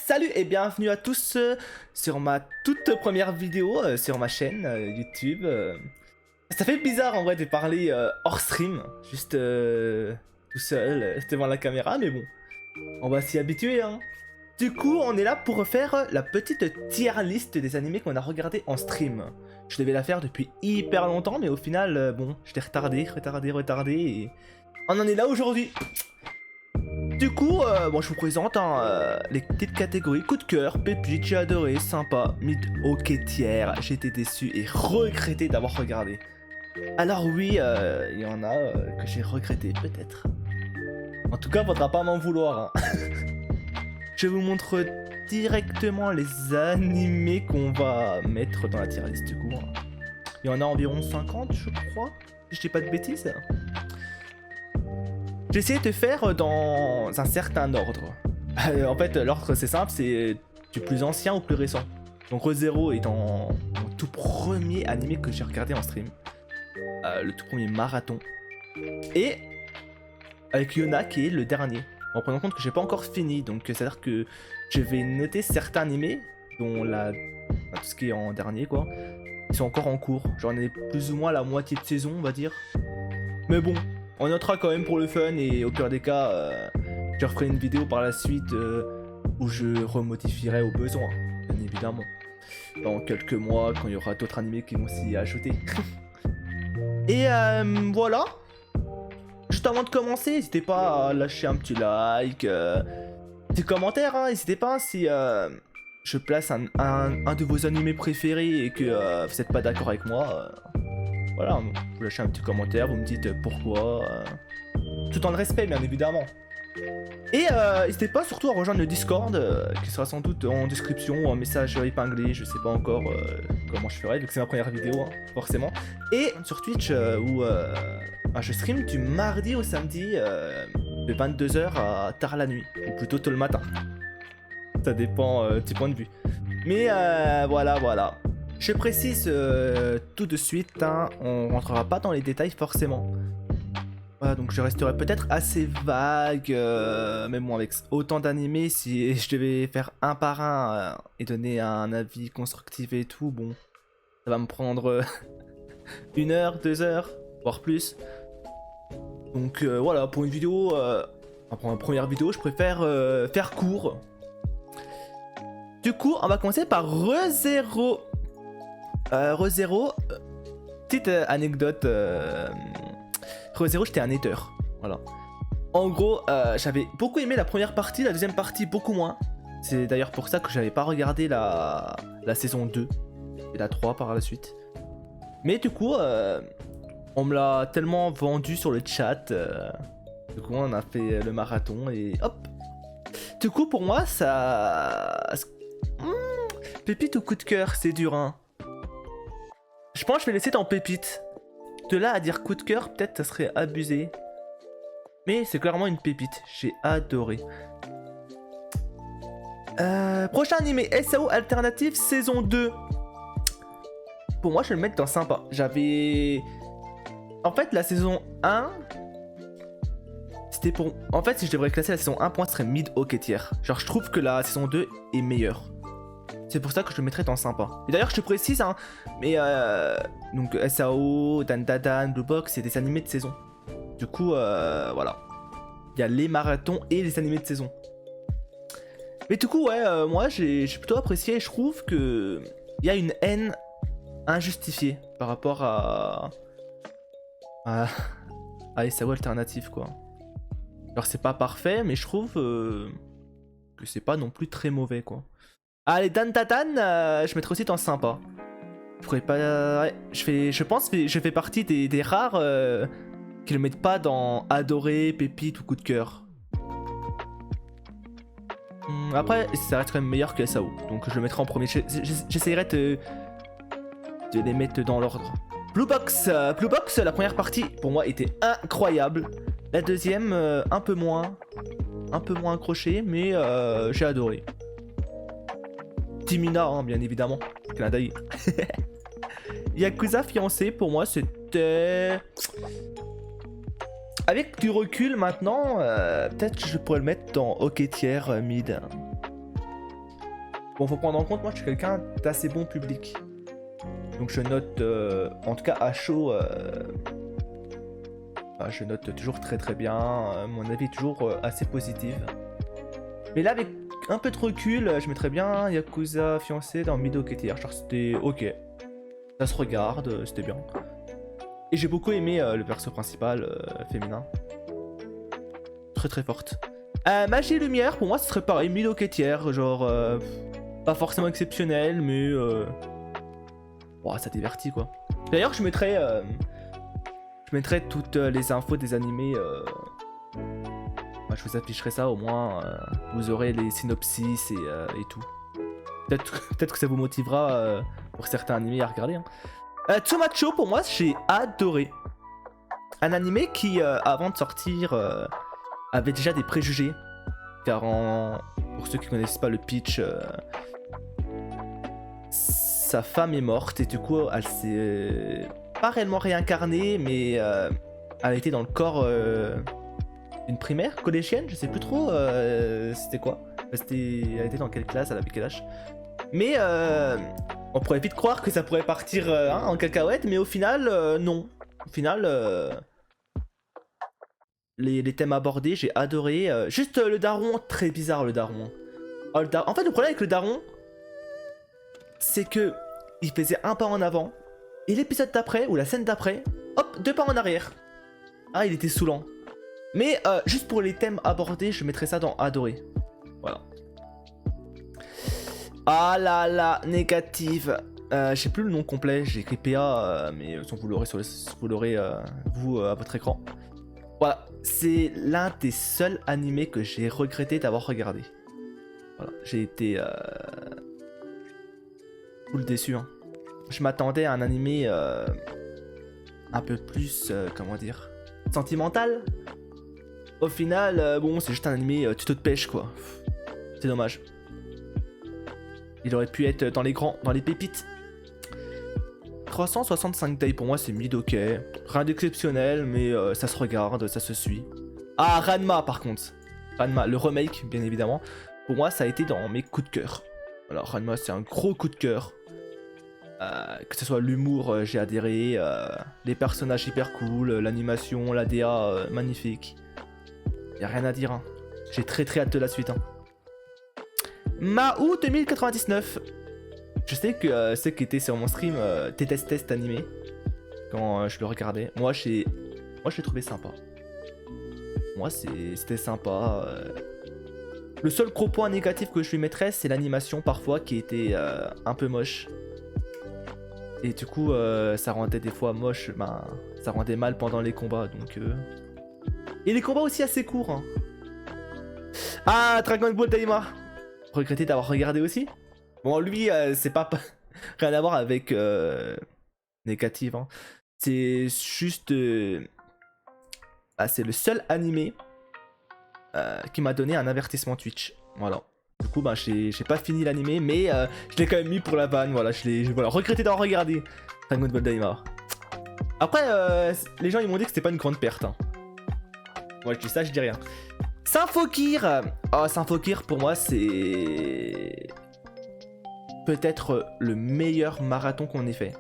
Salut et bienvenue à tous sur ma toute première vidéo sur ma chaîne YouTube. Ça fait bizarre en vrai de parler hors stream, juste tout seul devant la caméra, mais bon, on va s'y habituer hein. Du coup, on est là pour faire la petite tier list des animés qu'on a regardé en stream. Je devais la faire depuis hyper longtemps, mais au final, bon, je l'ai retardé et on en est là aujourd'hui. Du coup, bon, je vous présente les petites catégories coup de cœur, pépite, j'ai adoré, sympa, mid, ok, tiers, j'ai été déçu et regretté d'avoir regardé. Alors oui, il y en a que j'ai regretté peut-être. En tout cas, faudra pas m'en vouloir. Hein. Je vous montre directement les animés qu'on va mettre dans la tier list du coup. Hein. Il y en a environ 50 je crois, si je dis pas de bêtises. J'ai essayé de faire dans un certain ordre. En fait, l'ordre c'est simple, c'est du plus ancien au plus récent. Donc Re:Zero est mon tout premier animé que j'ai regardé en stream. Le tout premier marathon. Et avec Yona qui est le dernier. En prenant compte que j'ai pas encore fini, donc c'est-à-dire que je vais noter certains animés, dont tout ce qui est en dernier quoi, ils sont encore en cours. J'en ai plus ou moins la moitié de saison on va dire. Mais bon. On notera quand même pour le fun et au pire des cas, je referai une vidéo par la suite où je remodifierai au besoin, bien évidemment. Dans quelques mois, quand il y aura d'autres animés qui vont s'y ajouter. Et voilà. Juste avant de commencer, n'hésitez pas à lâcher un petit like, petit commentaire, hein, n'hésitez pas si je place un de vos animés préférés et que vous n'êtes pas d'accord avec moi. Voilà, vous lâchez un petit commentaire, vous me dites pourquoi, tout en le respect bien évidemment. Et n'hésitez pas surtout à rejoindre le Discord, qui sera sans doute en description ou en message épinglé, je sais pas encore comment je ferai, vu que c'est ma première vidéo, hein, forcément. Et sur Twitch, où je stream du mardi au samedi, de 22h à tard la nuit, ou plutôt tôt le matin. Ça dépend du point de vue. Mais voilà. Je précise tout de suite, hein, on rentrera pas dans les détails forcément. Voilà, donc je resterai peut-être assez vague, même bon, avec autant d'animés, si je devais faire un par un et donner un avis constructif et tout, bon, ça va me prendre 1 heure, 2 heures, voire plus. Donc voilà, pour une vidéo, pour une première vidéo, je préfère faire court. Du coup, on va commencer par Re:Zero. Re:Zero, petite anecdote, Re:Zero j'étais un hater, voilà. En gros, j'avais beaucoup aimé la première partie, la deuxième partie beaucoup moins. C'est d'ailleurs pour ça que j'avais pas regardé la saison 2 et la 3 par la suite. Mais du coup, on me l'a tellement vendu sur le chat, du coup on a fait le marathon et hop. Du coup pour moi ça... Pépite ou coup de cœur, c'est dur hein. Je pense que je vais laisser dans pépite. De là à dire coup de cœur, peut-être ça serait abusé. Mais c'est clairement une pépite. J'ai adoré. Prochain animé, SAO Alternative saison 2. Pour moi, je vais le mettre dans sympa. J'avais... En fait, la saison 1... C'était pour... En fait, si je devrais classer la saison 1, pour moi, ce serait mid ok tier. Genre, je trouve que la saison 2 est meilleure. C'est pour ça que je le mettrais dans sympa. Et d'ailleurs, je te précise, hein, mais donc SAO, Dandadan, Blue Box, c'est des animés de saison. Du coup, voilà. Il y a les marathons et les animés de saison. Mais du coup, ouais, moi, j'ai plutôt apprécié. Je trouve que il y a une haine injustifiée par rapport à SAO alternative, quoi. Alors, c'est pas parfait, mais je trouve que c'est pas non plus très mauvais, quoi. Allez, Dandadan, je mettrai aussi dans sympa. Je ferai pas... ouais, je pense que je fais partie des rares qui le mettent pas dans adoré, pépite ou coup de cœur. Après, ça reste quand même meilleur que SAO, donc je le mettrai en premier. J'essayerai de les mettre dans l'ordre. Blue Box, la première partie pour moi était incroyable. La deuxième, un peu moins accroché, mais j'ai adoré. Timina, hein, bien évidemment. Clin d'œil. Yakuza fiancé, pour moi, c'était... Avec du recul maintenant, peut-être je pourrais le mettre dans ok tier mid. Bon, faut prendre en compte, moi je suis quelqu'un d'assez bon public. Donc je note, en tout cas à chaud, bah, je note toujours très très bien. Mon avis est toujours assez positif. Mais là, avec un peu de recul, je mettrais bien Yakuza Fiancé dans Midoketier. Genre c'était ok. Ça se regarde, c'était bien. Et j'ai beaucoup aimé le perso principal féminin. Très très forte. Magie et Lumière, pour moi, ce serait pareil, Midoketier. Genre, pas forcément exceptionnel, mais oh, ça divertit quoi. D'ailleurs, je mettrais toutes les infos des animés. Je vous afficherai ça, au moins vous aurez les synopsis et tout. Peut-être que ça vous motivera pour certains animés à regarder. Hein. Tsumacho, pour moi, j'ai adoré. Un animé qui, avant de sortir, avait déjà des préjugés. Car pour ceux qui connaissent pas le pitch, sa femme est morte et du coup, elle s'est pas réellement réincarnée, mais elle a été dans le corps d'une primaire, collégienne, je sais plus trop c'était quoi. Elle était dans quelle classe, elle avait quel âge. Mais on pourrait vite croire que ça pourrait partir en cacahuète, mais au final, non. Au final, les thèmes abordés, j'ai adoré. Juste le daron, très bizarre le daron. Oh, en fait, le problème avec le daron, c'est que il faisait un pas en avant, et l'épisode d'après, ou la scène d'après, hop, 2 pas en arrière. Ah, il était saoulant. Mais juste pour les thèmes abordés, je mettrais ça dans adoré. Voilà. Ah là là, négative. Je sais plus le nom complet, j'ai écrit PA, mais vous l'aurez vous à votre écran. Voilà, c'est l'un des seuls animés que j'ai regretté d'avoir regardé. Voilà, j'ai été full déçu. Hein. Je m'attendais à un animé un peu plus, comment dire, sentimental. Au final, bon, c'est juste un animé tuto de pêche quoi. C'est dommage. Il aurait pu être dans les grands, dans les pépites. 365 days pour moi c'est mid ok. Rien d'exceptionnel mais ça se regarde, ça se suit. Ah Ranma par contre. Ranma, le remake bien évidemment. Pour moi ça a été dans mes coups de cœur. Alors Ranma c'est un gros coup de cœur. Que ce soit l'humour j'ai adhéré. Les personnages hyper cool, l'animation, l'ADA magnifique. Y'a rien à dire hein. J'ai très hâte de la suite hein. Mahou 2099. Je sais que ceux qui étaient sur mon stream détestaient cet animé quand je le regardais. Moi, je l'ai trouvé sympa. Moi, c'était sympa. Le seul gros point négatif que je lui mettrais, c'est l'animation parfois qui était un peu moche. Et du coup, ça rendait des fois moche. Ben, ça rendait mal pendant les combats. Donc, et les combats aussi assez courts. Hein. Ah, Dragon Ball Daima. Regretté d'avoir regardé aussi. Bon, lui, c'est pas rien à voir avec négatif. Hein. C'est juste. C'est le seul animé qui m'a donné un avertissement Twitch. Voilà. Du coup, bah, j'ai pas fini l'animé, mais je l'ai quand même mis pour la vanne. Voilà, voilà, regretté d'avoir regardé Dragon Ball Daima. Après, les gens ils m'ont dit que c'était pas une grande perte. Hein. Moi, je dis ça, je dis rien. Symphogear. Oh, Symphogear pour moi, c'est peut-être le meilleur marathon qu'on ait fait.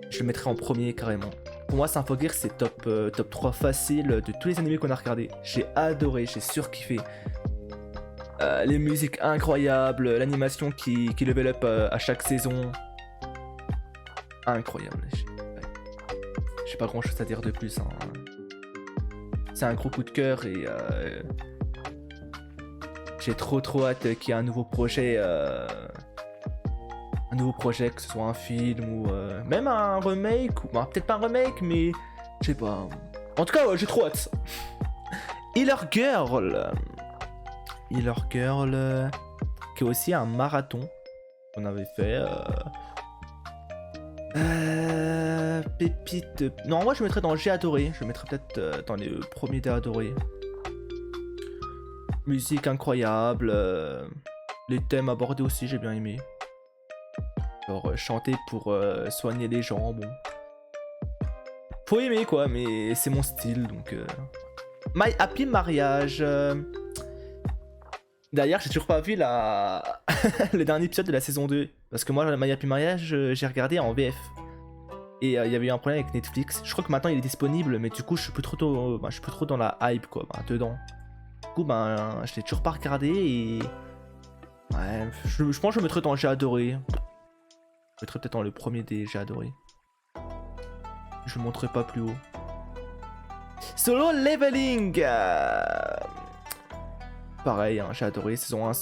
Je le mettrai en premier carrément. Pour moi, Symphogear c'est top 3 facile de tous les animés qu'on a regardé. J'ai adoré, j'ai surkiffé. Les musiques incroyables, l'animation qui level up à chaque saison. Incroyable. J'ai pas grand chose à dire de plus. Hein. C'est un gros coup de cœur et j'ai trop hâte qu'il y ait un nouveau projet. Que ce soit un film ou même un remake. Ou, bah, peut-être pas un remake, mais je sais pas. En tout cas, ouais, j'ai trop hâte. Healer Girl. Healer Girl. Qui est aussi un marathon qu'on avait fait. Pépite. Non, moi je mettrais dans J'ai adoré. Je mettrais peut-être dans les premiers des adorés. Musique incroyable. Les thèmes abordés aussi, j'ai bien aimé. Genre chanter pour soigner les gens, bon. Faut aimer quoi, mais c'est mon style donc. My Happy Mariage. D'ailleurs, j'ai toujours pas vu le dernier épisode de la saison 2. Parce que moi, Maya puis mariage, j'ai regardé en VF. Et il y avait eu un problème avec Netflix. Je crois que maintenant il est disponible, mais du coup, je suis plus trop, je suis plus trop dans la hype, quoi, dedans. Du coup, je l'ai toujours pas regardé et. Ouais, je pense que je le mettrais dans J'ai adoré. Je mettrais peut-être dans le premier des J'ai adoré. Je le montrerai pas plus haut. Solo Leveling pareil, hein, j'ai adoré saison 1.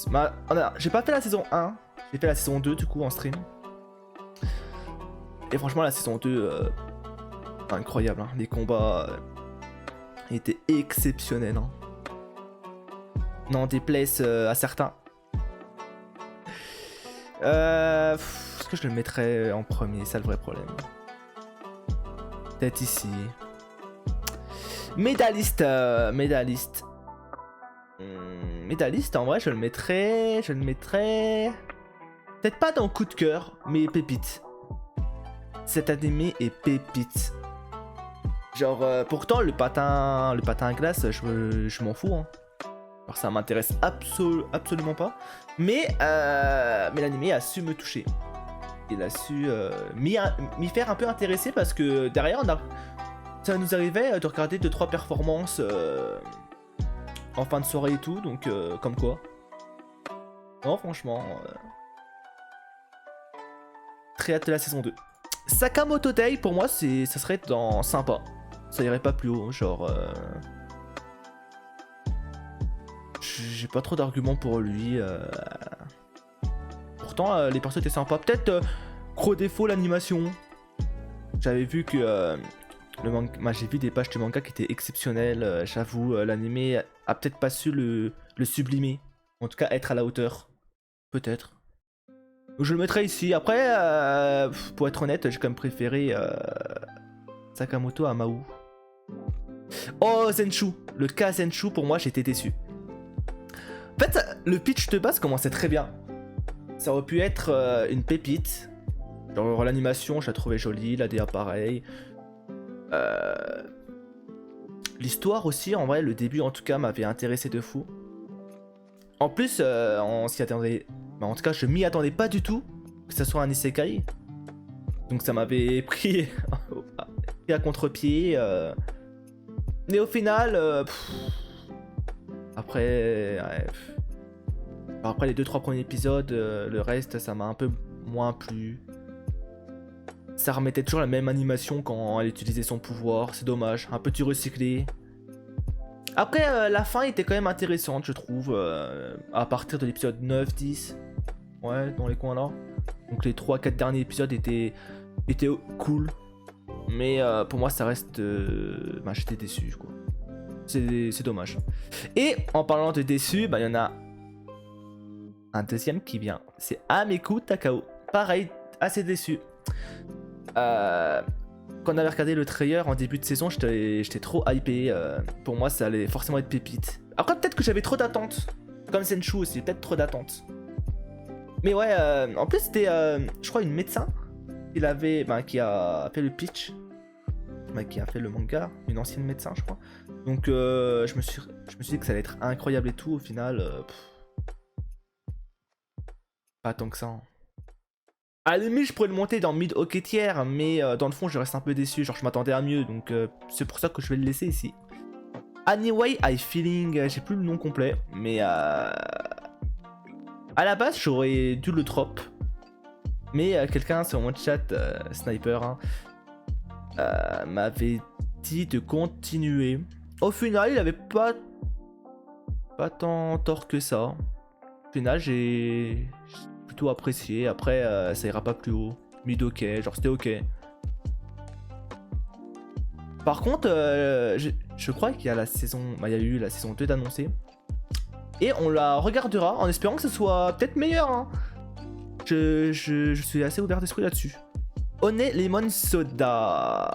J'ai pas fait la saison 1, j'ai fait la saison 2 du coup en stream. Et franchement la saison 2, incroyable, hein. Les combats étaient exceptionnels. Hein. Non, déplaise à certains. Est-ce que je le mettrais en premier? C'est ça le vrai problème. Peut-être ici. Médailliste. Médailliste, en vrai, je le mettrais. Peut-être pas dans coup de cœur, mais pépite. Cet animé est pépite. Genre, pourtant, le patin à glace, je m'en fous. Hein. Alors, ça m'intéresse absolument pas. Mais l'animé a su me toucher. Il a su m'y faire un peu intéresser parce que derrière, ça nous arrivait de regarder 2-3 performances en fin de soirée et tout, donc comme quoi. Non, franchement. Très hâte de la saison 2. Sakamoto Day, pour moi, ça serait dans sympa. Ça irait pas plus haut, genre. J'ai pas trop d'arguments pour lui. Pourtant, les persos étaient sympas. Peut-être gros défaut, l'animation. J'avais vu que j'ai vu des pages de manga qui étaient exceptionnelles. J'avoue, l'animé a peut-être pas su le sublimer. En tout cas, être à la hauteur. Peut-être. Je le mettrai ici. Après, pour être honnête, j'ai quand même préféré Sakamoto à Mahou. Oh, Zenshu. Le cas Zenshu, pour moi, j'étais déçu. En fait, le pitch de base commençait très bien. Ça aurait pu être une pépite. Genre l'animation, je la trouvais jolie, la DA pareil. L'histoire aussi, en vrai, le début en tout cas m'avait intéressé de fou. En plus, on s'y attendait. En tout cas, je m'y attendais pas du tout que ça soit un isekai. Donc ça m'avait pris à contre-pied. Mais au final, après les 2-3 premiers épisodes, le reste, ça m'a un peu moins plu. Ça remettait toujours la même animation quand elle utilisait son pouvoir, c'est dommage, un peu du recyclé. Après, la fin était quand même intéressante, je trouve, à partir de l'épisode 9-10. Ouais, dans les coins là. Donc les 3-4 derniers épisodes étaient cool. Mais pour moi, ça reste... j'étais déçu, quoi. C'est dommage. Et en parlant de déçu, il y en a un deuxième qui vient. C'est Ameku Takao. Pareil, assez déçu. Quand on avait regardé le trailer en début de saison, j'étais trop hypé. Pour moi, ça allait forcément être pépite. Après, peut-être que j'avais trop d'attentes. Comme Senshu aussi, peut-être trop d'attentes. Mais ouais, en plus, c'était, je crois, une médecin qui a fait le pitch. Qui a fait le manga. Une ancienne médecin, je crois. Donc, je me suis dit que ça allait être incroyable et tout. Au final, pas tant que ça. Hein. À la limite, je pourrais le monter dans mid hockey tiers, mais dans le fond, je reste un peu déçu. Genre, je m'attendais à mieux, donc c'est pour ça que je vais le laisser ici. Anyway, I Feeling, j'ai plus le nom complet, mais à la base, j'aurais dû le drop. Mais quelqu'un sur mon chat, Sniper, hein, m'avait dit de continuer. Au final, il avait pas tant tort que ça. Au final, j'ai plutôt apprécié. Après, ça ira pas plus haut. Mid ok, genre c'était ok. Par contre, je crois qu'il y a la saison... il y a eu la saison 2 d'annoncer. Et on la regardera en espérant que ce soit peut-être meilleur. Hein. Je suis assez ouvert d'esprit là-dessus. One Lemon Soda.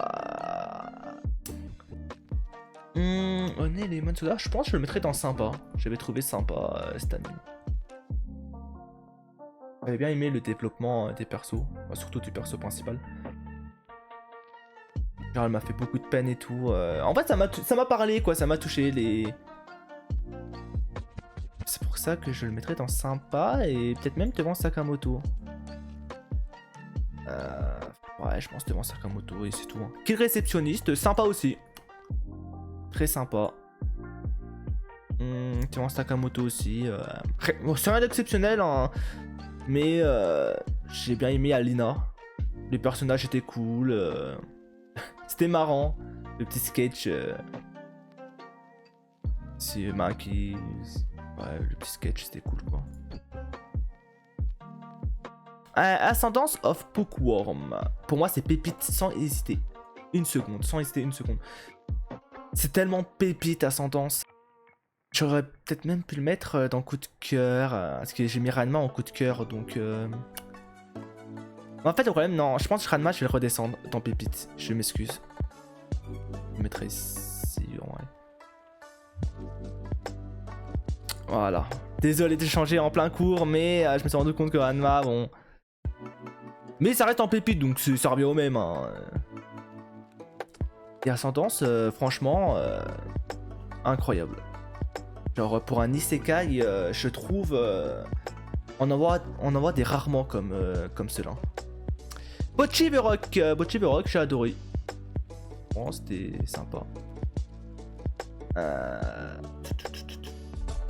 One Lemon Soda, je pense que je le mettrais dans sympa. J'avais trouvé sympa cette année. J'avais bien aimé le développement des persos, surtout du perso principal. Genre elle m'a fait beaucoup de peine et tout. En fait ça m'a parlé quoi, ça m'a touché les... ça que je le mettrais dans sympa et peut-être même devant Sakamoto. Ouais, je pense devant Sakamoto et c'est tout. Hein. Kill réceptionniste, sympa aussi. Très sympa. Devant Sakamoto aussi. Bon, c'est rien d'exceptionnel, hein, mais j'ai bien aimé Alina. Les personnages étaient cool. C'était marrant. Le petit sketch. C'est Maki. Ouais, le petit sketch, c'était cool quoi. Ascendance of Bookworm. Pour moi, c'est pépite sans hésiter. Une seconde, sans hésiter une seconde. C'est tellement pépite, Ascendance. J'aurais peut-être même pu le mettre dans coup de cœur. Parce que j'ai mis Ranma en coup de cœur, donc. En fait, le problème, non, je pense que Ranma, je vais le redescendre dans pépite. Je m'excuse. Je le mettrai ici, ouais. Voilà. Désolé de changer en plein cours, mais je me suis rendu compte que Ranma, bon. Mais ça reste en pépite, donc ça revient au même. Hein. Et Ascendance, franchement, incroyable. Genre, pour un isekai, je trouve. On en voit des rarement comme ceux-là. Bocchi the Rock, j'ai adoré. Bon, c'était sympa.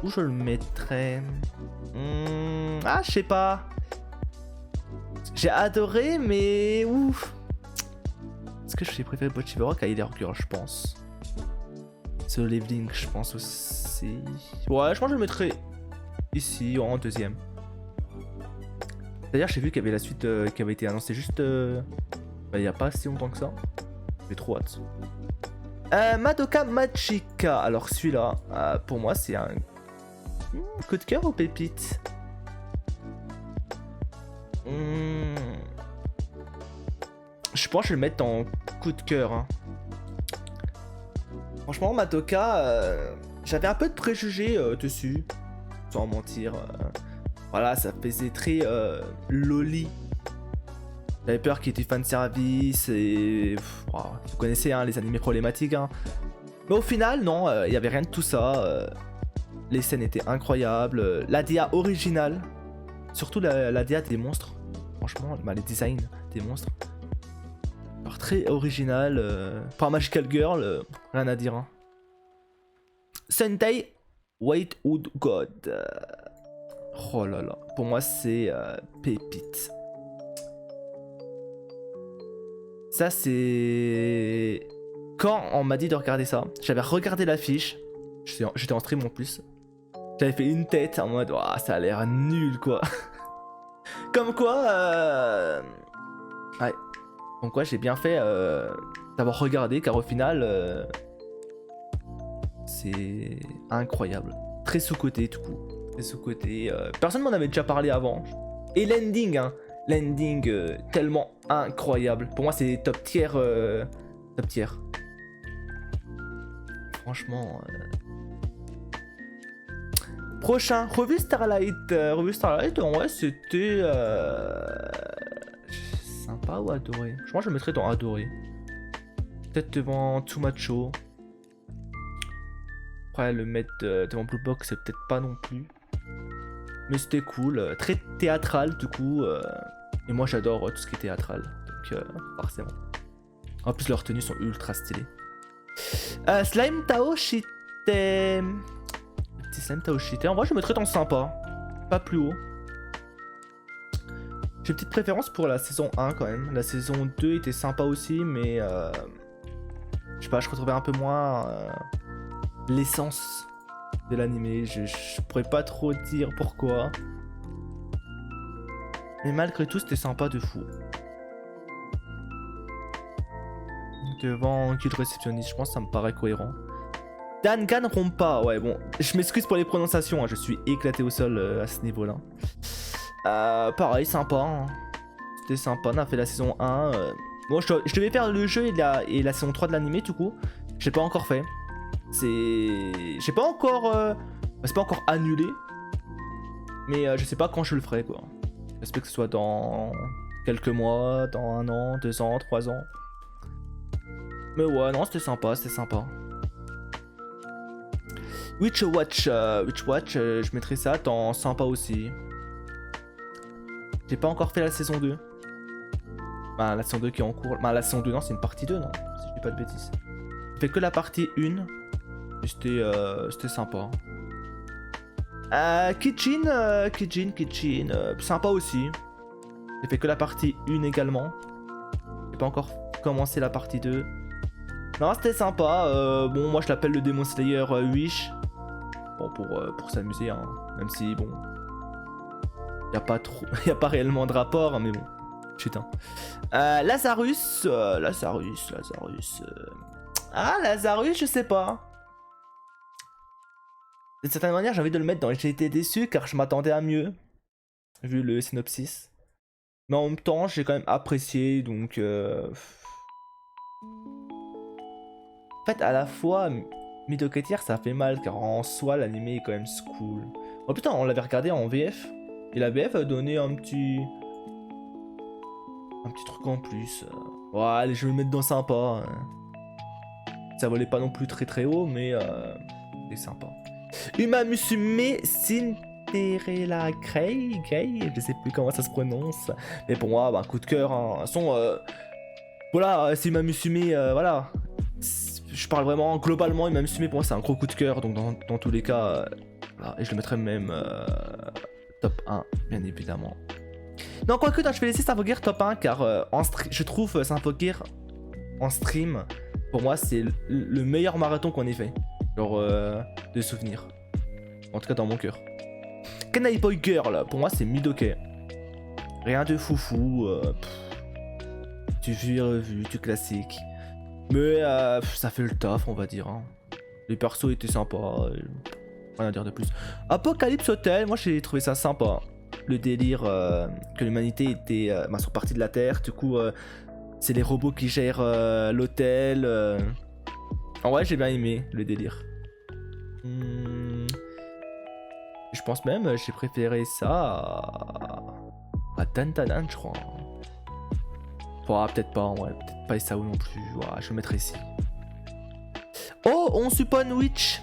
Où je le mettrais? Ah, je sais pas. J'ai adoré, mais ouf. Est-ce que j'ai préféré Bocchi the Rock à Healer Girl, je pense. Solo Leveling, je pense aussi. Ouais, je pense que je le mettrais ici, en deuxième. D'ailleurs, j'ai vu qu'il y avait la suite qui avait été annoncée juste il n'y a pas si longtemps que ça. J'ai trop hâte. Madoka Magica. Alors celui-là, pour moi, c'est un coup de cœur ou pépite? Je pense que je vais le mettre en coup de cœur. Hein. Franchement, Madoka, j'avais un peu de préjugés dessus, sans mentir. Voilà, ça faisait très loli. J'avais peur qu'il y ait du fanservice et... Wow, vous connaissez hein, les animés problématiques. Hein. Mais au final, non, il n'y avait rien de tout ça. Les scènes étaient incroyables. La DA originale. Surtout la DA des monstres. Franchement, les designs des monstres. Alors, très original. Par Magical Girl, rien à dire. Hein. Sentai Whitewood God. Oh là là. Pour moi, c'est pépite. Ça, c'est... Quand on m'a dit de regarder ça, j'avais regardé l'affiche. J'étais en stream en plus. J'avais fait une tête en mode, oh, ça a l'air nul quoi. Comme quoi, ouais. Comme quoi, j'ai bien fait d'avoir regardé, car au final, c'est incroyable. Très sous-côté, tout coup. Très sous-côté. Personne m'en avait déjà parlé avant. Et l'ending, hein. L'ending tellement incroyable. Pour moi, c'est top tier. Top tier. Franchement. Prochain, Revue Starlight. Revue Starlight, en vrai, c'était. Sympa ou adoré? Je pense que je le mettrais dans adoré. Peut-être devant Too Macho. Après, le mettre devant Blue Box, c'est peut-être pas non plus. Mais c'était cool. Très théâtral, du coup. Et moi, j'adore tout ce qui est théâtral. Donc, forcément. En plus, leurs tenues sont ultra stylées. Slime Tao Shite. Petit Slime Tao Shite. En vrai, je le mettrais dans sympa. Pas plus haut. J'ai une petite préférence pour la saison 1 quand même. La saison 2 était sympa aussi, mais je sais pas, je retrouvais un peu moins l'essence de l'animé. Je pourrais pas trop dire pourquoi. Mais malgré tout, c'était sympa de fou. Devant Guild Réceptionniste, je pense que ça me paraît cohérent. Danganronpa, ouais bon, je m'excuse pour les prononciations, hein, je suis éclaté au sol à ce niveau-là. Pareil, sympa. Hein. C'était sympa, on a fait la saison 1. Bon, je devais faire le jeu et la saison 3 de l'animé, du coup. J'ai pas encore fait. J'ai pas encore... c'est pas encore annulé. Mais je sais pas quand je le ferai, quoi. J'espère que ce soit dans quelques mois, dans 1 an, 2 ans, 3 ans. Mais ouais, non, c'était sympa, c'était sympa. Witch Watch, je mettrai ça dans sympa aussi. J'ai pas encore fait la saison 2. Bah, la saison 2 qui est en cours. Bah, la saison 2, non, c'est une partie 2, non? Si je dis pas de bêtises. J'ai fait que la partie 1. C'était sympa. Kitchen, sympa aussi. J'ai fait que la partie 1 également. J'ai pas encore commencé la partie 2. Non, c'était sympa. Bon, moi je l'appelle le Demon Slayer Wish. Bon, pour s'amuser, hein. Même si, bon. Y a pas réellement de rapport, hein, mais bon. Putain. Lazarus. Ah, Lazarus, je sais pas. D'une certaine manière, j'ai envie de le mettre dans J'ai été déçu car je m'attendais à mieux. Vu le synopsis. Mais en même temps, j'ai quand même apprécié, donc... En fait, à la fois, Midoketier, ça fait mal, car en soi, l'anime est quand même cool. Oh putain, on l'avait regardé en VF. Et la VF a donné un petit truc en plus. Ouais, allez, je vais le mettre dans sympa. Ça volait pas non plus très très haut, mais c'est sympa. Uma Musume Cinderella Grey, je sais plus comment ça se prononce. Mais pour moi, bah, coup de cœur. Hein. De toute façon, voilà, c'est Uma Musume, voilà. Je parle vraiment globalement, Uma Musume pour moi c'est un gros coup de cœur. Donc dans tous les cas, voilà. Et je le mettrais même top 1, bien évidemment. Non, quoique, je vais laisser Symphogear top 1 car je trouve Symphogear en stream, pour moi, c'est le meilleur marathon qu'on ait fait. Genre, de souvenirs. En tout cas, dans mon cœur. Kanai Boy Girl, pour moi, c'est Midokey. Rien de foufou. Tu vu et revu, du classique. Mais ça fait le taf, on va dire. Hein. Les persos étaient sympas. Rien à dire de plus. Apocalypse Hotel, moi, j'ai trouvé ça sympa. Le délire que l'humanité était sont partis de la Terre, du coup c'est les robots qui gèrent l'hôtel. En vrai, j'ai bien aimé le délire. Je pense même j'ai préféré ça à Dandadan, je crois. Peut-être pas, ouais, peut-être pas Sao non plus. Ouais, je le mettrai ici. Oh, on suppone Witch.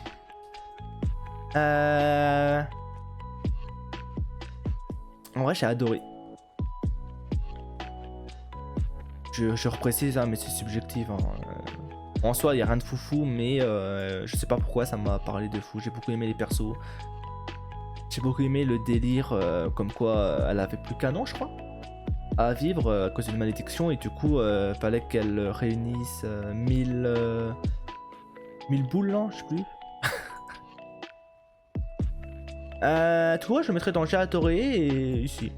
En vrai, j'ai adoré. Je reprécise, hein, mais c'est subjectif. Hein. En soi, il n'y a rien de foufou, mais je sais pas pourquoi ça m'a parlé de fou. J'ai beaucoup aimé les persos. J'ai beaucoup aimé le délire, comme quoi elle avait plus qu'un an, je crois, à vivre à cause d'une malédiction. Et du coup, fallait qu'elle réunisse 1000 boules, non, je sais plus. Tu vois, je mettrais dans J'ai adoré et ici.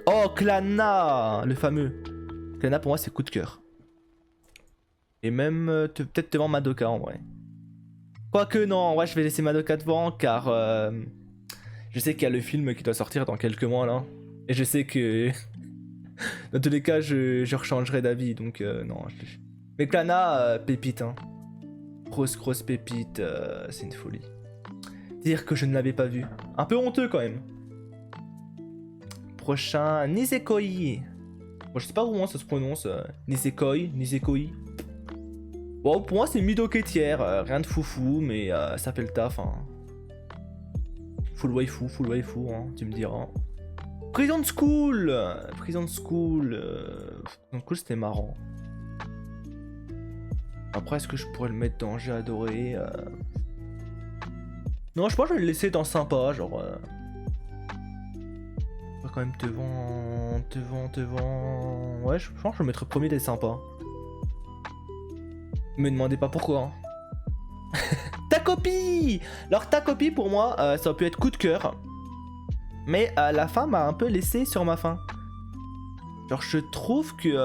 Oh, Clana, le fameux. Clana, pour moi, c'est coup de cœur. Et même peut-être devant Madoka en vrai. Quoique non, en vrai, je vais laisser Madoka devant car je sais qu'il y a le film qui doit sortir dans quelques mois là. Et je sais que dans tous les cas, je rechangerai d'avis. Donc non. Mais Clana, pépite. Hein. Grosse pépite, c'est une folie. Dire que je ne l'avais pas vu. Un peu honteux quand même. Prochain, Nisekoi. Bon, je sais pas comment ça se prononce. Nisekoi. Bon, pour moi, c'est Midoketier. Rien de foufou, mais ça fait le taf. Hein. Full waifu, hein, tu me diras. Prison School, c'était marrant. Après, est-ce que je pourrais le mettre dans J'ai adoré Non, je pense que je vais le laisser dans sympa, genre... On va quand même devant... Ouais, je pense que je le mettrai premier des sympas. Me demandez pas pourquoi. Hein. Ta copie. Alors ta copie pour moi, ça aurait pu être coup de cœur. Mais la fin m'a un peu laissé sur ma faim. Genre je trouve que...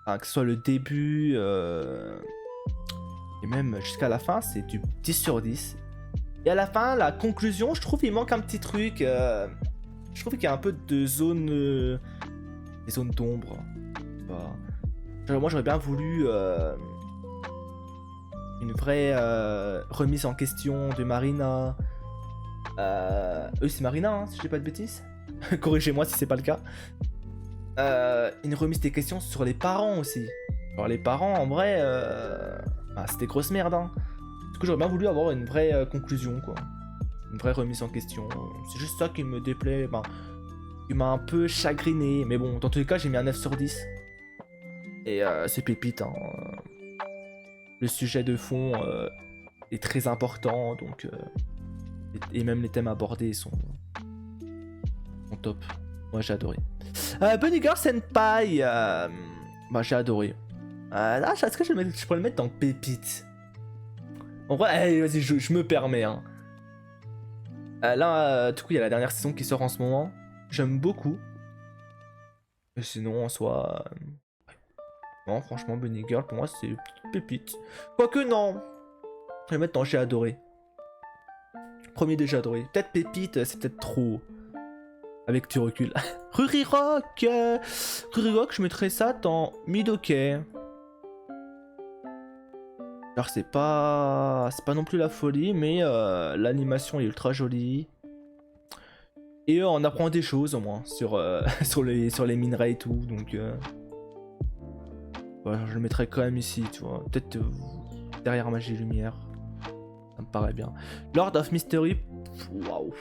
que ce soit le début... Et même jusqu'à la fin, c'est du 10 sur 10. Et à la fin, la conclusion, je trouve qu'il manque un petit truc. Je trouve qu'il y a un peu de zone... des zones d'ombre. Moi, j'aurais bien voulu une vraie remise en question de Marina. C'est Marina, hein, si je dis pas de bêtises. Corrigez-moi si c'est pas le cas. Une remise des questions sur les parents aussi. Alors les parents, en vrai, Ah, c'était grosse merde, hein. Du coup, j'aurais bien voulu avoir une vraie conclusion, quoi. Une vraie remise en question. C'est juste ça qui me déplaît, qui m'a un peu chagriné. Mais bon, dans tous les cas, j'ai mis un 9 sur 10. Et c'est pépite, hein. Le sujet de fond est très important, donc... et même les thèmes abordés sont top. Moi, j'ai adoré. Bunny Girl Senpai, j'ai adoré. Là, est-ce que je pourrais le mettre dans pépite? En vrai, allez, vas-y, je me permets, hein. Là, du coup, il y a la dernière saison qui sort en ce moment. J'aime beaucoup. Et sinon, en soi... non, franchement, Bunny Girl, pour moi, c'est une petite pépite. Quoique, non. Je vais le mettre dans J'ai adoré. Premier déjà adoré. Peut-être pépite, c'est peut-être trop. Avec du recul. Ruri Rock, je mettrais ça dans Mid-ok. Alors c'est pas non plus la folie, mais l'animation est ultra jolie. Et on apprend des choses au moins sur, sur les minerais et tout, donc voilà, je le mettrais quand même ici, tu vois. Peut-être derrière Magie et Lumière. Ça me paraît bien. Lord of Mystery, waouh.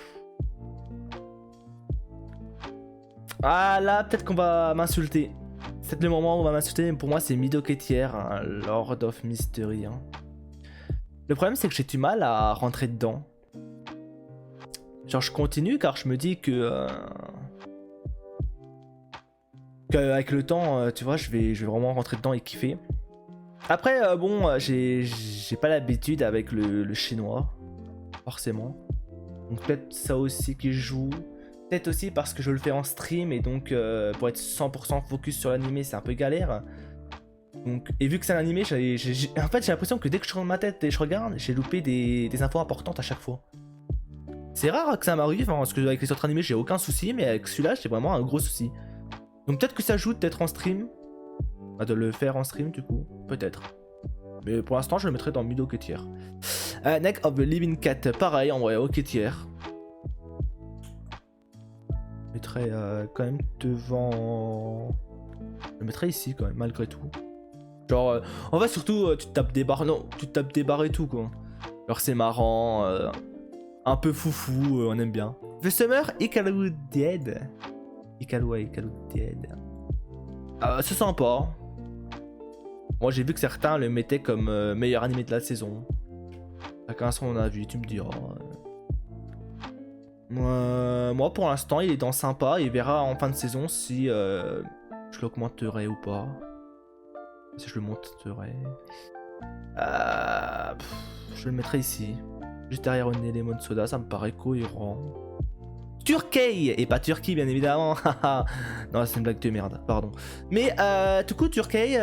Ah là, peut-être qu'on va m'insulter. C'est peut-être le moment où on va m'insulter, mais pour moi c'est Mid-ok tier, hein, Lord of Mystery. Hein. Le problème c'est que j'ai du mal à rentrer dedans. Genre je continue car je me dis que... qu'avec le temps, tu vois, je vais vraiment rentrer dedans et kiffer. Après, bon, j'ai pas l'habitude avec le chinois, forcément. Donc peut-être ça aussi qui joue. Peut-être aussi parce que je le fais en stream et donc pour être 100% focus sur l'animé c'est un peu galère. Donc, et vu que c'est un animé, en fait j'ai l'impression que dès que je tourne ma tête et je regarde, j'ai loupé des infos importantes à chaque fois. C'est rare que ça m'arrive, hein, parce que avec les autres animés j'ai aucun souci, mais avec celui-là j'ai vraiment un gros souci. Donc peut-être que ça joue d'être en stream, de le faire en stream du coup, peut-être. Mais pour l'instant je le mettrai dans Mid-ok tier. Neck of the Living Cat, pareil en vrai, ok tier. Je mettrais quand même devant... Je le mettrais ici quand même, malgré tout. Genre, en fait surtout tu te tapes des barres, non, tu te tapes des barres et tout quoi. Genre c'est marrant, un peu foufou, on aime bien. The Summer Ikalu Dead. Ikalu Dead. C'est sympa. Moi j'ai vu que certains le mettaient comme meilleur animé de la saison. Chacun son avis, tu me diras. Moi pour l'instant il est dans sympa, il verra en fin de saison si je l'augmenterai ou pas. Si je le monterai. Je le mettrai ici. Juste derrière un Lemon Soda, ça me paraît cohérent. Turkey et pas Turquie bien évidemment. Non c'est une blague de merde, pardon. Mais du coup Turkey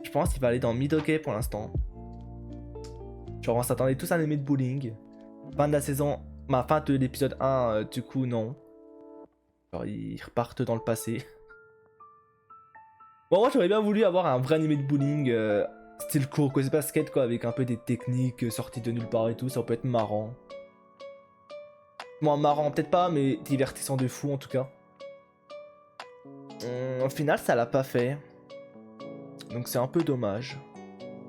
je pense qu'il va aller dans Mid-ok pour l'instant. Genre on s'attendait tous à un animé de bowling. Fin de la saison, fin de l'épisode 1, du coup non. Genre ils repartent dans le passé. Bon moi j'aurais bien voulu avoir un vrai animé de bowling style court quoi, c'est pas skate quoi, avec un peu des techniques sorties de nulle part et tout, ça peut être marrant. Bon marrant peut-être pas, mais divertissant de fou en tout cas. Au final ça l'a pas fait. Donc c'est un peu dommage.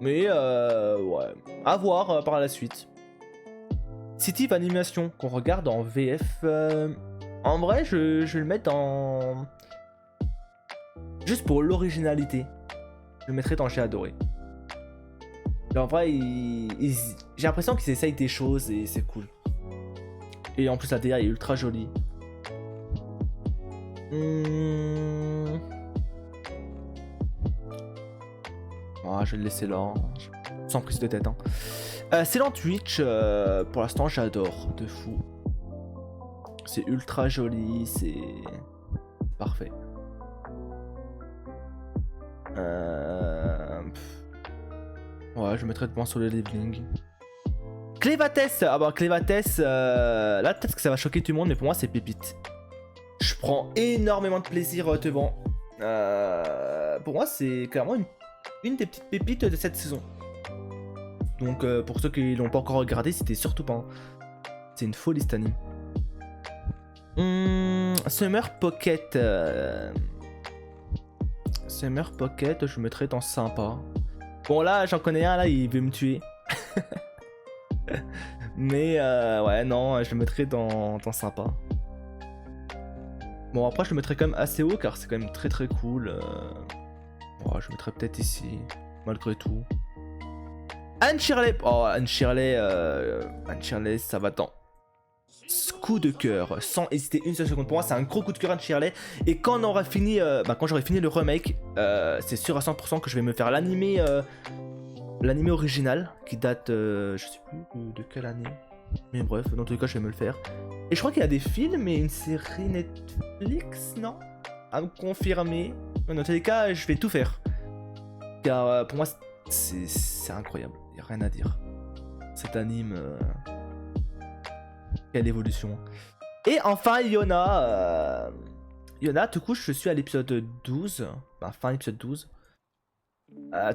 Mais ouais, à voir par la suite. City of Animation qu'on regarde en VF. En vrai, je vais le mettre dans... Juste pour l'originalité. Je le mettrai dans J'ai adoré. En vrai, j'ai l'impression qu'ils essayent des choses et c'est cool. Et en plus, la DA est ultra jolie. Oh, je vais le laisser là, hein. Sans prise de tête. Hein. Silent Witch, pour l'instant, j'adore de fou. C'est ultra joli, c'est parfait. Ouais, je mettrais devant sur le leveling. Clévatès. Ah bah Clévatès, là peut-être que ça va choquer tout le monde, mais pour moi c'est pépite. Je prends énormément de plaisir devant. Pour moi c'est clairement une des petites pépites de cette saison. Donc pour ceux qui l'ont pas encore regardé, c'était surtout pas. Hein. C'est une folie cet anime. Summer Pocket. Summer Pocket, je mettrais dans sympa. Bon là, j'en connais un là, il veut me tuer. Mais ouais, non, je le mettrais dans sympa. Bon, après, je le mettrais quand même assez haut car c'est quand même très très cool. Ouais, je le mettrais peut-être ici, malgré tout. Anne Shirley. Oh, Anne Shirley, ça va dans coup de cœur, sans hésiter une seule seconde. Pour moi, c'est un gros coup de cœur Anne Shirley. Et quand on aura fini, quand j'aurai fini le remake, c'est sûr à 100% que je vais me faire l'animé original qui date, je sais plus de quelle année. Mais bref, dans tous les cas, je vais me le faire. Et je crois qu'il y a des films et une série Netflix, non? À me confirmer. Mais dans tous les cas, je vais tout faire. Car pour moi, c'est incroyable. Il n'y a rien à dire. Cet anime... Quelle évolution. Et enfin, Yona. Yona, tout coup, je suis à l'épisode 12. Enfin, fin épisode 12.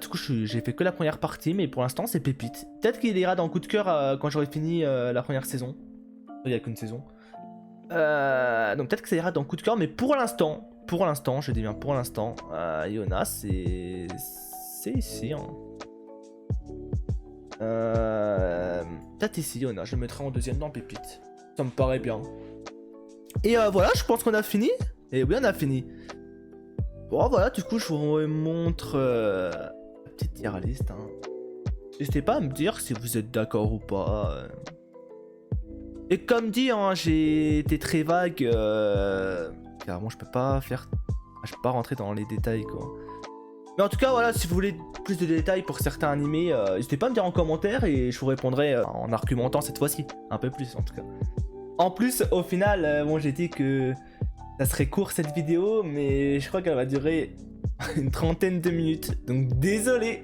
Du coup, j'ai fait que la première partie, mais pour l'instant, c'est pépite. Peut-être qu'il ira dans le coup de cœur quand j'aurai fini la première saison. Il n'y a qu'une saison. Donc peut-être que ça ira dans le coup de cœur, mais pour l'instant, je dis bien pour l'instant, Yona, c'est ici. Hein. Peut-être ici, Yona, je le mettrai en deuxième dans pépite. Ça me paraît bien. Et voilà, je pense qu'on a fini. Et oui, on a fini. Bon, voilà, du coup, je vous montre la petite tier list. Hein. N'hésitez pas à me dire si vous êtes d'accord ou pas. Et comme dit, hein, j'ai été très vague. Car bon, je peux pas rentrer dans les détails, quoi. Mais en tout cas, voilà, si vous voulez plus de détails pour certains animés, n'hésitez pas à me dire en commentaire et je vous répondrai en argumentant cette fois-ci. Un peu plus, en tout cas. En plus, au final, bon, j'ai dit que ça serait court cette vidéo, mais je crois qu'elle va durer une trentaine de minutes. Donc désolé.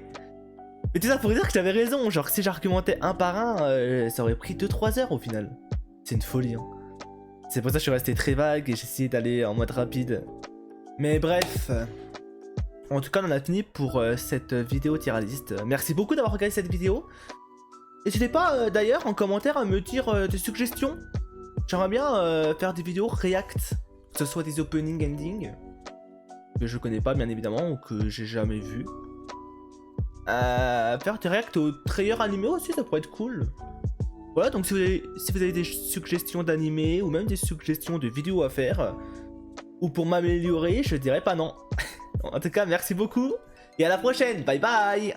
Mais tout ça pour dire que j'avais raison. Genre, si j'argumentais un par un, ça aurait pris 2-3 heures au final. C'est une folie. Hein. C'est pour ça que je suis resté très vague et j'ai essayé d'aller en mode rapide. Mais bref. En tout cas, on en a fini pour cette vidéo tier list. Merci beaucoup d'avoir regardé cette vidéo. N'hésitez pas d'ailleurs en commentaire à me dire des suggestions. J'aimerais bien faire des vidéos react, que ce soit des opening ending que je connais pas bien évidemment ou que j'ai jamais vu. Faire des react aux trailers animés aussi, ça pourrait être cool. Voilà, donc si vous avez des suggestions d'animés ou même des suggestions de vidéos à faire ou pour m'améliorer, je dirais pas non. En tout cas, merci beaucoup et à la prochaine. Bye bye.